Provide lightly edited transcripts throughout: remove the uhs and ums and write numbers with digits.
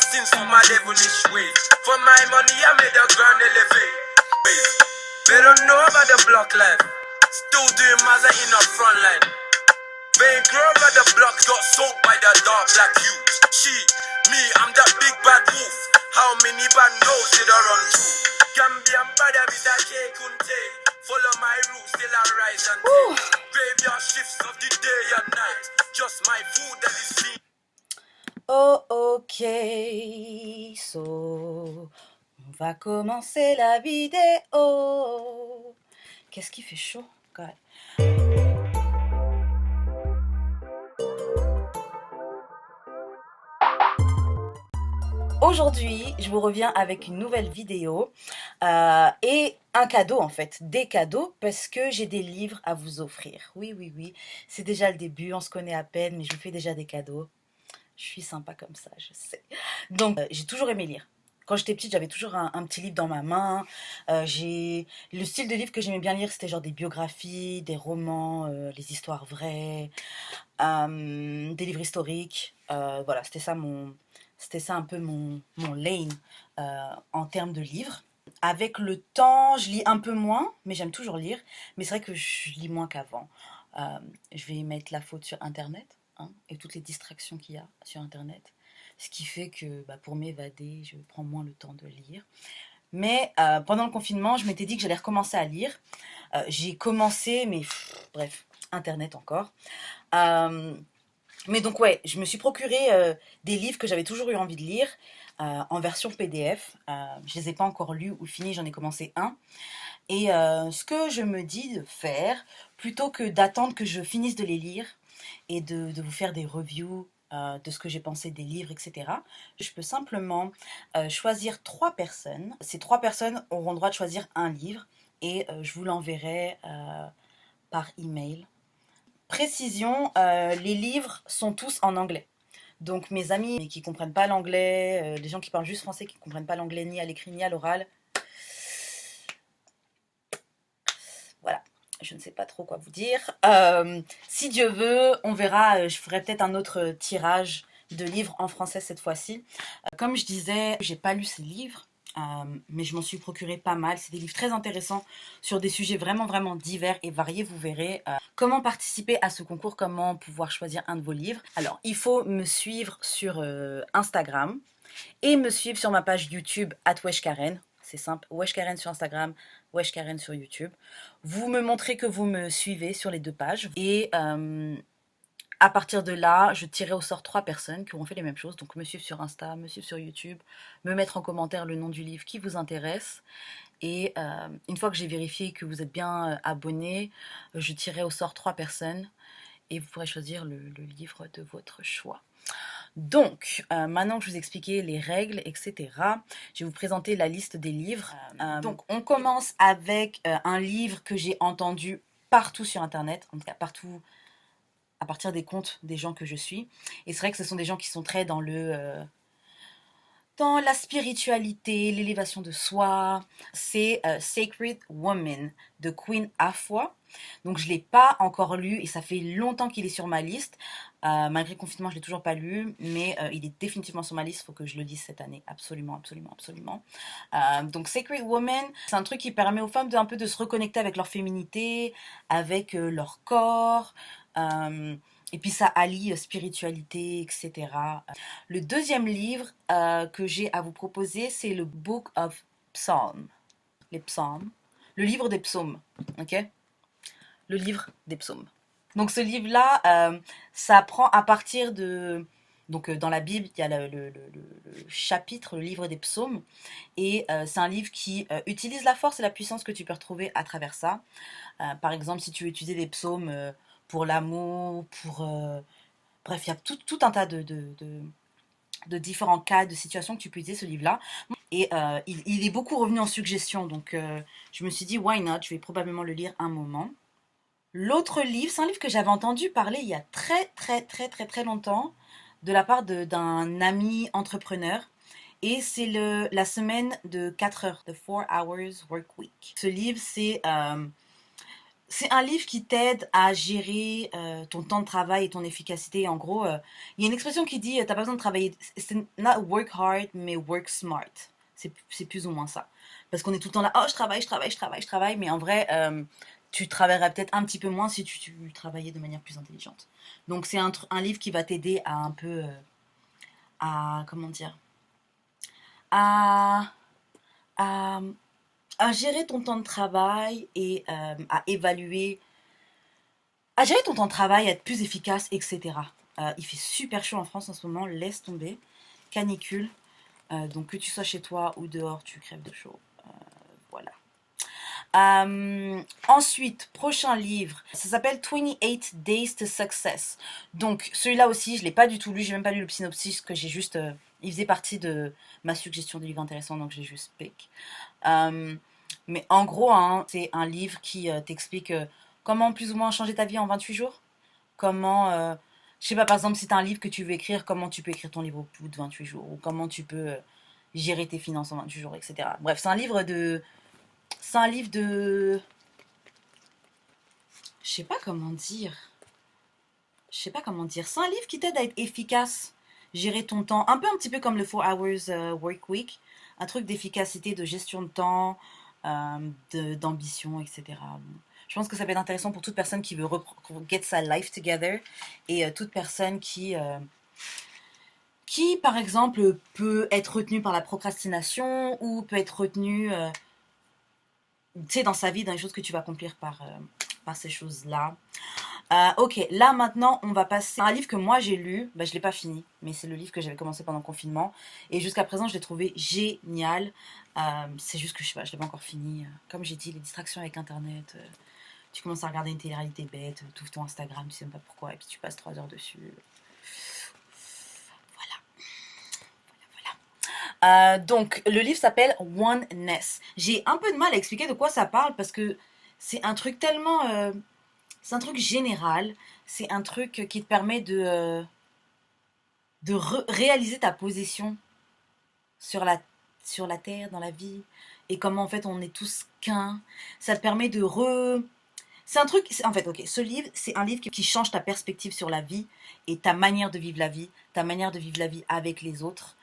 distance from my devilish ways. For my money, I made the ground elevate. They don't know about the block life. Still doing Mazza in the front line. Being grown by the block got soaked by the dark black youth. She, me, I'm that big bad wolf. How many bad knows did I run to? Gambian bad with that K Kunte. Follow my rules till I rise and take. Graveyard shifts of the day and night. Just my food that is seen. Oh, ok, so on va commencer la vidéo. Qu'est-ce qui fait chaud, God. Aujourd'hui, je vous reviens avec une nouvelle vidéo et un cadeau en fait, des cadeaux parce que j'ai des livres à vous offrir. Oui, oui, oui, c'est déjà le début, on se connaît à peine, mais je vous fais déjà des cadeaux. Je suis sympa comme ça, je sais. Donc, j'ai toujours aimé lire. Quand j'étais petite, j'avais toujours un petit livre dans ma main. Le style de livre que j'aimais bien lire, c'était genre des biographies, des romans, les histoires vraies, des livres historiques. Voilà, c'était ça un peu mon lane en termes de livres. Avec le temps, je lis un peu moins, mais j'aime toujours lire. Mais c'est vrai que je lis moins qu'avant. Je vais mettre la faute sur Internet, hein, et toutes les distractions qu'il y a sur Internet. Ce qui fait que pour m'évader, je prends moins le temps de lire. Mais pendant le confinement, je m'étais dit que j'allais recommencer à lire. J'ai commencé, mais bref, Internet encore. Mais donc ouais, je me suis procuré des livres que j'avais toujours eu envie de lire en version PDF. Je les ai pas encore lus ou finis, j'en ai commencé un. Et ce que je me dis de faire, plutôt que d'attendre que je finisse de les lire et de vous faire des reviews de ce que j'ai pensé des livres, etc., je peux simplement choisir 3 personnes. Ces 3 personnes auront le droit de choisir un livre et je vous l'enverrai par email. Précision, les livres sont tous en anglais. Donc mes amis qui ne comprennent pas l'anglais, des gens qui parlent juste français, qui ne comprennent pas l'anglais ni à l'écrit ni à l'oral, voilà, je ne sais pas trop quoi vous dire. Si Dieu veut, on verra, je ferai peut-être un autre tirage de livres en français cette fois-ci. Comme je disais, j'ai pas lu ces livres. Mais je m'en suis procuré pas mal. C'est des livres très intéressants sur des sujets vraiment, vraiment divers et variés, vous verrez. Comment participer à ce concours, comment pouvoir choisir un de vos livres. Alors, il faut me suivre sur Instagram et me suivre sur ma page YouTube @weshkaren. C'est simple, Weshkaren sur Instagram, Weshkaren sur YouTube. Vous me montrez que vous me suivez sur les 2 pages et à partir de là, je tirerai au sort 3 personnes qui auront fait les mêmes choses. Donc me suivre sur Insta, me suivre sur YouTube, me mettre en commentaire le nom du livre qui vous intéresse. Et une fois que j'ai vérifié que vous êtes bien abonné, je tirerai au sort 3 personnes et vous pourrez choisir le livre de votre choix. Donc, maintenant que je vous ai expliqué les règles, etc., je vais vous présenter la liste des livres. Donc, on commence avec un livre que j'ai entendu partout sur Internet, en tout cas partout à partir des comptes des gens que je suis. Et c'est vrai que ce sont des gens qui sont très dans dans la spiritualité, l'élévation de soi. C'est Sacred Woman de Queen Afua. Donc je ne l'ai pas encore lu et ça fait longtemps qu'il est sur ma liste. Malgré le confinement, je ne l'ai toujours pas lu, mais il est définitivement sur ma liste. Il faut que je le lise cette année. Absolument, absolument, absolument. Donc Sacred Woman, c'est un truc qui permet aux femmes un peu de se reconnecter avec leur féminité, avec leur corps. Et puis ça allie spiritualité, etc. Le deuxième livre que j'ai à vous proposer, c'est le Book of Psalms. Les psaumes. Le livre des psaumes. Ok? Le livre des psaumes. Donc ce livre-là, ça prend à partir de... Donc dans la Bible, il y a le chapitre, le livre des psaumes. Et c'est un livre qui utilise la force et la puissance que tu peux retrouver à travers ça. Par exemple, si tu veux utiliser les psaumes pour l'amour, pour... bref, il y a tout un tas de différents cas, de situations que tu peux utiliser ce livre-là. Et il est beaucoup revenu en suggestion, donc je me suis dit, why not? Je vais probablement le lire un moment. L'autre livre, c'est un livre que j'avais entendu parler il y a très longtemps, de la part d'un ami entrepreneur. Et c'est la semaine de 4 heures, The 4 Hours Work Week. Ce livre, c'est c'est un livre qui t'aide à gérer ton temps de travail et ton efficacité. En gros, il y a une expression qui dit, t'as pas besoin de travailler, c'est not work hard, mais work smart. C'est plus ou moins ça. Parce qu'on est tout le temps là, oh, je travaille, je travaille, je travaille, je travaille, mais en vrai, tu travaillerais peut-être un petit peu moins si tu travaillais de manière plus intelligente. Donc c'est un livre qui va t'aider à un peu, à, comment dire, à, à, à gérer ton temps de travail et à évaluer à gérer ton temps de travail, à être plus efficace, etc. Il fait super chaud en France en ce moment, laisse tomber. Canicule. Donc que tu sois chez toi ou dehors, tu crèves de chaud. Voilà. Ensuite, prochain livre, ça s'appelle 28 Days to Success. Donc celui-là aussi, je ne l'ai pas du tout lu, j'ai même pas lu le synopsis, que j'ai juste... il faisait partie de ma suggestion de livre intéressant, donc j'ai juste pick. Mais en gros, hein, c'est un livre qui t'explique comment plus ou moins changer ta vie en 28 jours. Comment, je sais pas, par exemple, si tu as un livre que tu veux écrire, comment tu peux écrire ton livre au bout de 28 jours. Ou comment tu peux gérer tes finances en 28 jours, etc. Bref, c'est un livre de... C'est un livre de... Je sais pas comment dire. Je sais pas comment dire. C'est un livre qui t'aide à être efficace, gérer ton temps. Un petit peu comme le 4 Hours Work Week. Un truc d'efficacité, de gestion de temps, d'ambition, etc. Bon. Je pense que ça peut être intéressant pour toute personne qui veut get sa life together et toute personne qui, par exemple, peut être retenue par la procrastination ou peut être retenue, tu sais, dans sa vie, dans les choses que tu vas accomplir par ces choses-là. Ok, là maintenant, on va passer à un livre que moi j'ai lu. Bah, je ne l'ai pas fini, mais c'est le livre que j'avais commencé pendant le confinement. Et jusqu'à présent, je l'ai trouvé génial. C'est juste que je sais pas, je l'ai pas encore fini. Comme j'ai dit, les distractions avec Internet. Tu commences à regarder une télé-réalité bête, tu ouvres ton Instagram, tu sais même pas pourquoi, et puis tu passes 3 heures dessus. Voilà. Donc, le livre s'appelle Oneness. J'ai un peu de mal à expliquer de quoi ça parle parce que c'est un truc tellement. C'est un truc général. C'est un truc qui te permet de réaliser ta position sur sur la terre, dans la vie, et comment en fait on est tous qu'un. Ça te permet de C'est un truc, en fait, ok, ce livre, c'est un livre qui change ta perspective sur la vie et ta manière de vivre la vie, ta manière de vivre la vie avec les autres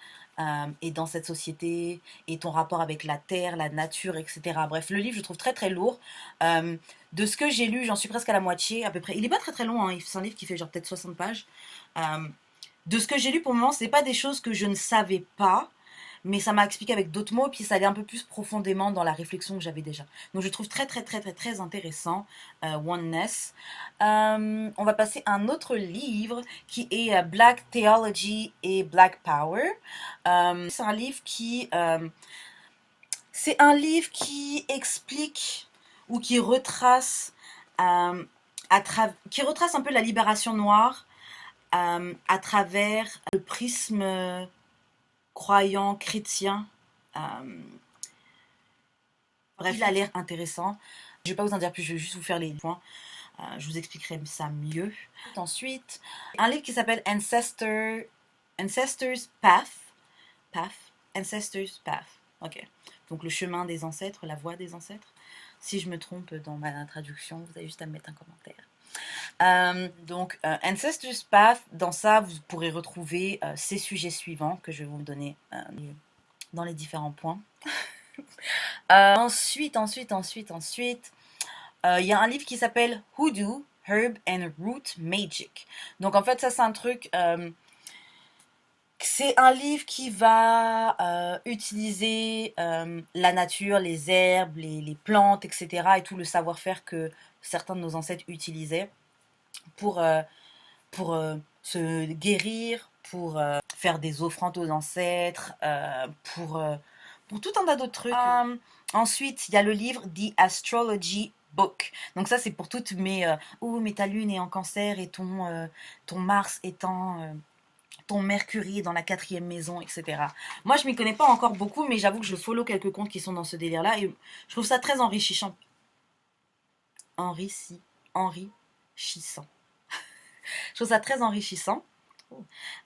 et dans cette société et ton rapport avec la terre, la nature, etc. Bref, le livre, je trouve très très lourd. Euh, de ce que j'ai lu, j'en suis presque à la moitié à peu près. Il est pas très très long, hein, c'est un livre qui fait genre peut-être 60 pages. Euh, de ce que j'ai lu pour le moment, c'est pas des choses que je ne savais pas, mais ça m'a expliqué avec d'autres mots, puis ça allait un peu plus profondément dans la réflexion que j'avais déjà. Donc je trouve très très très très très intéressant Oneness. On va passer à un autre livre qui est Black Theology et Black Power. C'est un livre qui explique ou qui retrace qui retrace un peu la libération noire à travers le prisme croyant chrétien. Euh, Bref, il a l'air intéressant. Je ne vais pas vous en dire plus, je vais juste vous faire les points. Je vous expliquerai ça mieux. Ensuite, un livre qui s'appelle Ancestors Path. Path. Ancestors Path. Ok. Donc le chemin des ancêtres, la voie des ancêtres. Si je me trompe dans ma traduction, vous avez juste à me mettre un commentaire. Ancestors Path, dans ça, vous pourrez retrouver ces sujets suivants que je vais vous donner dans les différents points. Ensuite, il y a un livre qui s'appelle Hoodoo, Herb and Root Magic. Donc en fait, ça c'est un truc... c'est un livre qui va utiliser la nature, les herbes, les plantes, etc. et tout le savoir-faire que certains de nos ancêtres utilisaient pour, se guérir, pour faire des offrandes aux ancêtres, pour tout un tas d'autres trucs. Ensuite, il y a le livre The Astrology Book. Donc ça, c'est pour toutes mes... mais ta lune est en cancer et ton Mars étant... ton Mercure est dans la 4e maison, etc. Moi, je m'y connais pas encore beaucoup, mais j'avoue que je follow quelques comptes qui sont dans ce délire-là et je trouve ça très enrichissant. Enrichissant. Je trouve ça très enrichissant.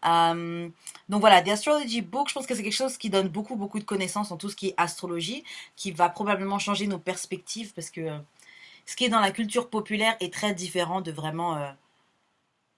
Donc voilà, The Astrology Book, je pense que c'est quelque chose qui donne beaucoup beaucoup de connaissances en tout ce qui est astrologie, qui va probablement changer nos perspectives parce que ce qui est dans la culture populaire est très différent de vraiment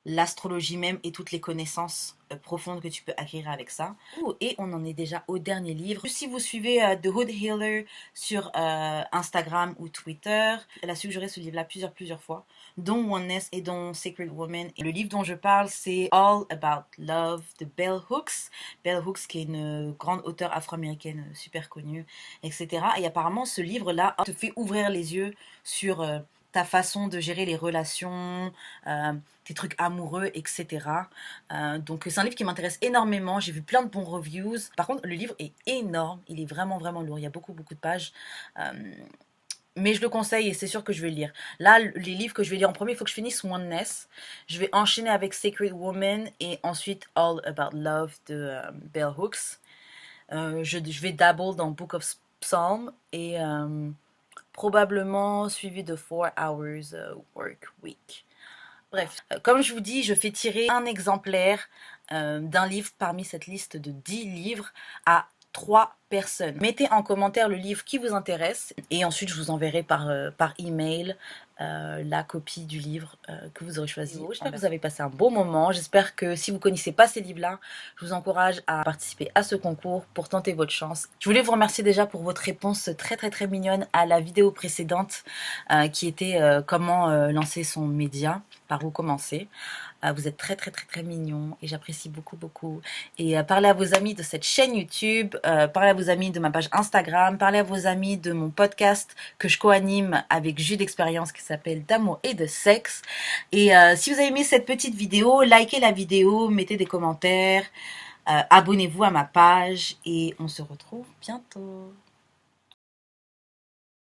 l'astrologie même et toutes les connaissances profondes que tu peux acquérir avec ça. Et on en est déjà au dernier livre. Si vous suivez The Hood Healer sur Instagram ou Twitter, elle a suggéré ce livre-là plusieurs fois, dont Oneness et dont Sacred Woman. Et le livre dont je parle, c'est All About Love de Bell Hooks. Bell Hooks, qui est une grande auteure afro-américaine super connue, etc. Et apparemment, ce livre-là te fait ouvrir les yeux sur ta façon de gérer les relations, tes trucs amoureux, etc. Donc c'est un livre qui m'intéresse énormément. J'ai vu plein de bons reviews. Par contre, le livre est énorme. Il est vraiment lourd. Il y a beaucoup de pages. Mais je le conseille et c'est sûr que je vais le lire. Là, les livres que je vais lire en premier, il faut que je finisse Oneness. Je vais enchaîner avec Sacred Woman et ensuite All About Love de Bell Hooks. Je vais dabble dans Book of Psalm et probablement suivi de 4 Hours Work Week. Bref, comme je vous dis, je fais tirer un exemplaire d'un livre parmi cette liste de 10 livres à 3 personnes. Mettez en commentaire le livre qui vous intéresse et ensuite je vous enverrai par email la copie du livre que vous aurez choisi. J'espère que vous avez passé un beau moment. J'espère que si vous ne connaissez pas ces livres-là, je vous encourage à participer à ce concours pour tenter votre chance. Je voulais vous remercier déjà pour votre réponse très mignonne à la vidéo précédente qui était comment lancer son média, par où commencer. Vous êtes très mignons et j'apprécie beaucoup. Et parlez à vos amis de cette chaîne YouTube, parlez à vos amis de ma page Instagram, parlez à vos amis de mon podcast que je co-anime avec Jus d'Expérience qui s'appelle D'amour et de sexe. Et si vous avez aimé cette petite vidéo, likez la vidéo, mettez des commentaires, abonnez-vous à ma page et on se retrouve bientôt.